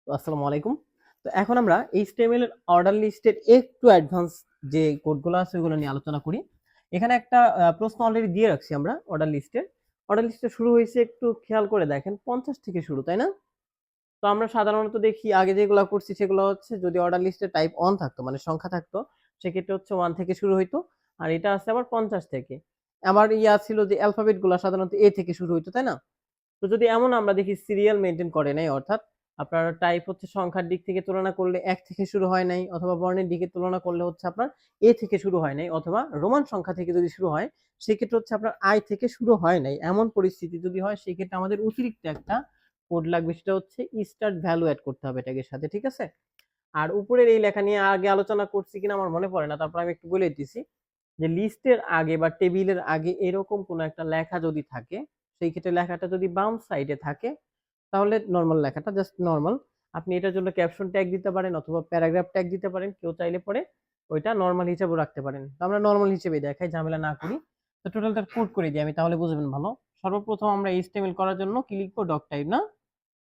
তো আসসালামু আলাইকুম। তো এখন আমরা HTML এর অর্ডার লিস্টের একটু অ্যাডভান্স যে কোডগুলো আছে ওগুলো নিয়ে আলোচনা করি। এখানে একটা প্রশ্ন অলরেডি দিয়ে রাখছি আমরা অর্ডার লিস্টের। অর্ডার লিস্টটা শুরু হয়েছে একটু খেয়াল করে দেখেন 50 থেকে শুরু, তাই না? তো আমরা সাধারণত দেখি আগে যেগুলো করছি সেগুলো হচ্ছে যদি অর্ডার লিস্টের টাইপ অন থাকতো মানে সংখ্যা থাকতো সেক্ষেত্রে হচ্ছে 1 থেকে শুরু হইতো। আর এটা আছে আবার 50 থেকে। আবার ইয়া ছিল যে অ্যালফাবেট গুলা সাধারণত A থেকে শুরু হইতো, তাই না? তো যদি এমন আমরা দেখি সিরিয়াল মেনটেন করে নাই, অর্থাৎ আপনার টাইপ হচ্ছে সংখ্যার দিক থেকে তুলনা করলে 1 থেকে শুরু হয় নাই, অথবা বর্ণের দিকে তুলনা করলে হচ্ছে আপনার এ থেকে শুরু হয় নাই, অথবা রোমান সংখ্যা থেকে যদি শুরু হয় সেক্ষেত্রে হচ্ছে আপনার আই থেকে শুরু হয় নাই, এমন পরিস্থিতি যদি হয় সেক্ষেত্রে আমাদের অতিরিক্ত একটা কোড লাগবে, সেটা হচ্ছে স্টার্ট ভ্যালু অ্যাড করতে হবে ট্যাগের সাথে, ঠিক আছে? আর উপরের এই লেখা নিয়ে আগে আলোচনা করছি কিনা আমার মনে পড়ে না, তারপর আমি একটু বলে দিচ্ছি যে লিস্টের আগে বা টেবিলের আগে এরকম কোনো একটা লেখা যদি থাকে, সেই ক্ষেত্রে লেখাটা যদি বাম সাইডে থাকে তাহলে নর্মাল লেখাটা জাস্ট নর্মাল, আপনি এটার জন্য ক্যাপশন ট্যাগ দিতে পারেন অথবা প্যারাগ্রাফ ট্যাগ দিতে পারেন, কেউ চাইলে পরে ওইটা নর্মাল হিসেবেও রাখতে পারেন। তো আমরা নর্মাল হিসেবেই দেখাই, ঝামেলা না করি। তো টোটালটা কোড করে দিই আমি, তাহলে বুঝবেন ভালো। সর্বপ্রথম আমরা HTML করার জন্য কি লিখবো, ডক টাইপ, না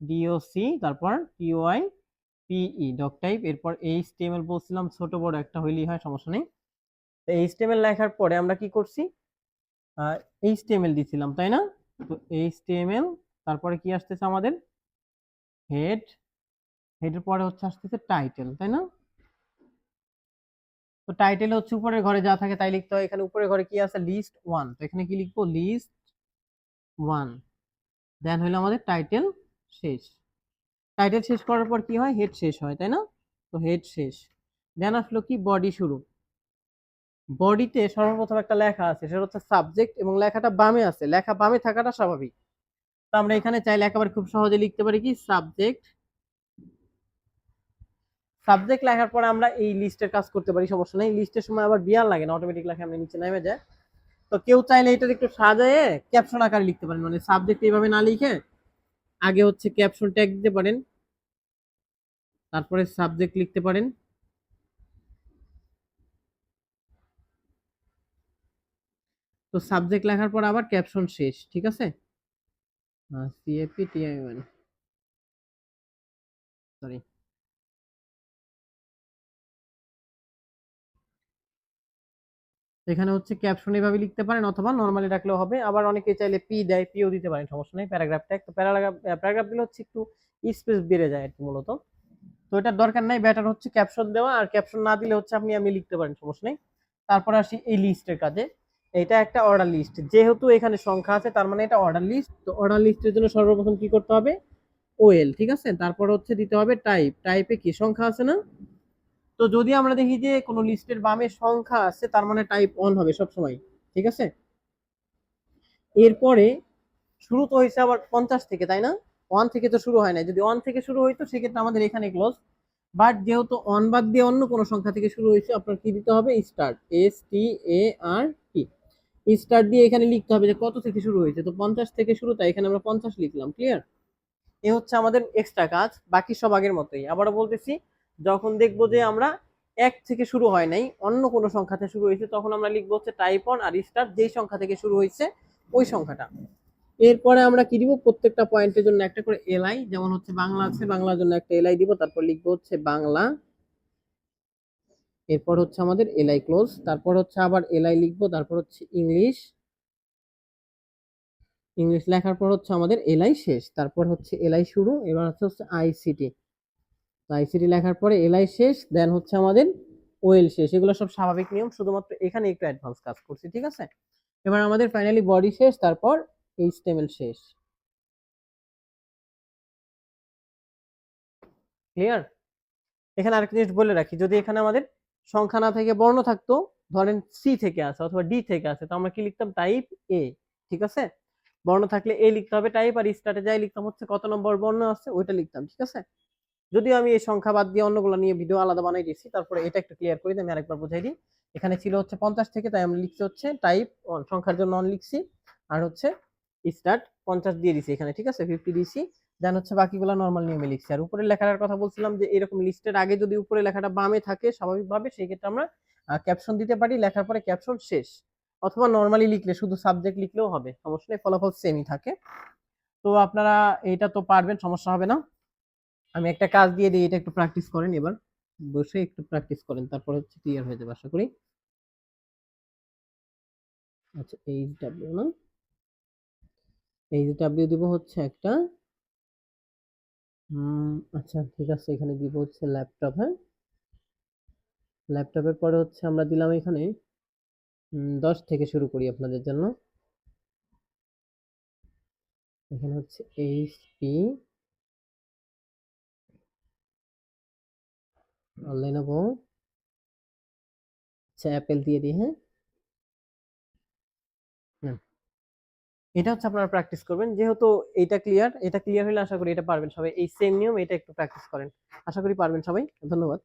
DOC, তারপর TYPE ডক টাইপ, এরপর HTML বলছিলাম ছোট বড় একটা হইলেই হয়, সমস্যা নেই। তো HTML লেখার পরে আমরা কি করছি, HTML দিছিলাম, তাই না? তো HTML, তারপরে কি আসতেছে আমাদের হেড, হেডের পরে হচ্ছে আসতেছে টাইটেল, তাই না? তো টাইটেল হচ্ছে উপরের ঘরে যা থাকে তাই লিখতে হয়। এখানে উপরের ঘরে কি আছে, লিস্ট 1, তো এখানে কি লিখবো, লিস্ট 1। দেন হলো আমাদের টাইটেল শেষ। টাইটেল শেষ করার পর কি হয়, হেড শেষ হয়, তাই না? তো হেড শেষ। দেন আসলো কি, বডি শুরু। বডিতে সর্বপ্রথম একটা লেখা আছে, সেটা হচ্ছে সাবজেক্ট, এবং লেখাটা বামে আছে, লেখা বামে থাকাটা স্বাভাবিক। তো আমরা এখানে চাইলে একেবারে খুব সহজে লিখতে পারি কি, সাবজেক্ট। সাবজেক্ট লেখার পরে আমরা এই লিস্টের কাজ করতে পারি, সমস্যা নেই। লিস্টের সময় আবার বিয়ার লাগে না, অটোমেটিক লেখা আমরা নিচে নেমে যায়। তো কেউ চাইলে এটা একটু সাজায়ে ক্যাপশন আকারে লিখতে পারেন, মানে সাবজেক্ট এইভাবে না লিখে আগে হচ্ছে ক্যাপশন ট্যাগ দিতে পারেন, তারপরে সাবজেক্ট লিখতে পারেন। তো সাবজেক্ট লেখার পর আবার ক্যাপশন শেষ, ঠিক আছে? CAPTION, sorry. এখানে হচ্ছে ক্যাপশন এভাবে লিখতে পারেন অথবা নরমালি রাখলেও হবে। আবার অনেকে চাইলে পি দেয়, পিও দিতে পারেন, সমস্যা নেই। প্যারাগ্রাফ ট্যাগ, তো প্যারাগ্রাফ দিলে হচ্ছে একটু স্পেস বেড়ে যায় আর কি মূলত। তো এটার দরকার নাই, বেটার হচ্ছে ক্যাপশন দেওয়া। আর ক্যাপশন না দিলে হচ্ছে আমি লিখতে পারেন, সমস্যা নেই। তারপর আসি এই লিস্টের কাজে। এটা একটা অর্ডার লিস্ট, যেহেতু এখানে সংখ্যা আছে তার মানে এটা অর্ডার লিস্ট। তো অর্ডার লিস্টের জন্য সর্বপ্রথম কি করতে হবে, ওএল, ঠিক আছে? তারপর হচ্ছে দিতে হবে টাইপ, টাইপে কি সংখ্যা আছে না? তো যদি আমরা দেখি যে কোনো লিস্টের বামে সংখ্যা আছে তার মানে টাইপ অন হবে সব সময়, ঠিক আছে? এরপরে শুরু তো হয়েছে আবার 50 থেকে, তাই না? 1 থেকে তো শুরু হয় না, যদি 1 থেকে শুরু হইতো সেক্ষেত্রে আমাদের এখানে ক্লোজ। বাট যেহেতু অন বাদ দিয়ে অন্য কোনো সংখ্যা থেকে শুরু হয়েছে, আপনার কি দিতে হবে, স্টার্ট, START। স্টার্ট দিয়ে এখানে লিখতে হবে যে কত থেকে শুরু হয়েছে। তো 50 থেকে শুরু, তাই এখানে আমরা 50 লিখলাম। ক্লিয়ার? এ হচ্ছে আমাদের এক্সট্রা কাজ, বাকি সব আগের মতোই। আবারও বলতেছি, যখন দেখবো যে আমরা 1 থেকে শুরু হয় নাই, অন্য কোনো সংখ্যা থেকে শুরু হয়েছে, তখন আমরা লিখবো হচ্ছে টাইপ অন আর স্টার্ট, যেই সংখ্যা থেকে শুরু হয়েছে ওই সংখ্যাটা। এরপরে আমরা কি দিব, প্রত্যেকটা পয়েন্টের জন্য একটা করে এলআই, যেমন হচ্ছে বাংলা আছে, বাংলার জন্য একটা এলআই দিব, তারপর লিখবো হচ্ছে বাংলা। এরপর হচ্ছে আমাদের এলআই ক্লোজ, তারপর হচ্ছে আবার এলআই লিখবো, তারপর হচ্ছে ইংলিশ। ইংলিশ লেখার পর হচ্ছে আমাদের এলআই শেষ, তারপর হচ্ছে এলআই শুরু, এবার হচ্ছে আইসিটি। আইসিটি লেখার পরে এলআই শেষ, দেন হচ্ছে আমাদের ওয়েল শেষ। এগুলো সব স্বাভাবিক নিয়ম, শুধুমাত্র এখানে একটু অ্যাডভান্স কাজ করছি, ঠিক আছে? এবার আমাদের ফাইনালি বডি শেষ, তারপর এইচটিএমএল শেষ। ক্লিয়ার? এখানে আরেকটা জিনিস বলে রাখি, যদি এখানে আমাদের সংখ্যা না থেকে বর্ণ থাকতো, ধরেন সি থেকে আছে অথবা ডি থেকে আছে, তো আমরা কি লিখতাম, টাইপ এ, ঠিক আছে? বর্ণ থাকলে এ লিখতে হবে টাইপ, আর স্টার্টে যাই লিখতাম হচ্ছে কত নম্বর বর্ণ আছে ওইটা লিখতাম, ঠিক আছে? যদিও আমি এই সংখ্যা বাদ দিয়ে অন্যগুলো নিয়ে ভিডিও আলাদা বানাই দিয়েছি। তারপরে এটা একটু ক্লিয়ার করি, আমি আরেকবার বুঝাই দিই। এখানে ছিল হচ্ছে 50 থেকে, তাই আমি লিখছি হচ্ছে টাইপ অন, সংখ্যার জন্য অন লিখছি। আর হচ্ছে স্টার্ট 50 দিয়ে দিছি এখানে, ঠিক আছে? 50 দিছি। দেন হচ্ছে বাকিগুলো নরমাল নিয়মে লিখছি। আর উপরের লেখাটার কথা বলছিলাম যে এরকম লিস্টের আগে যদি উপরে লেখাটা বামে থাকে স্বাভাবিকভাবে, সেই ক্ষেত্রে আমরা ক্যাপশন দিতে পারি, লেখার পরে ক্যাপশন শেষ। অথবা নরমালি লিখলে শুধু সাবজেক্ট লিখলেও হবে, সমস্যা নেই, ফলাফল সেমই থাকে। তো আপনারা এটা তো পারবেন, সমস্যা হবে না। আমি একটা কাজ দিয়ে দিই, এটা একটু প্র্যাকটিস করেন এবার, বসে একটু প্র্যাকটিস করেন, তারপর হচ্ছে ক্লিয়ার হয়ে যাবে আশা করি। আচ্ছা, এইচ ডাব্লিউ না, এইচ ডাব্লিউ দিব হচ্ছে একটা। আচ্ছা ঠিক আছে, এখানে দিব হচ্ছে ল্যাপটপ। হ্যাঁ, ল্যাপটপের পরে হচ্ছে আমরা দিলাম এখানে 10 থেকে শুরু করি আপনাদের জন্য। এখানে হচ্ছে এইচপি লেনোভো, আচ্ছা অ্যাপেল দিয়ে দিই। হ্যাঁ, হুম। এটা হচ্ছে আপনারা প্র্যাকটিস করবেন, যেহেতু এটা ক্লিয়ার হলে আশা করি এটা পারবেন সবাই। এই সেম নিয়ম এটা একটু প্র্যাকটিস করেন, আশা করি পারবেন সবাই। ধন্যবাদ।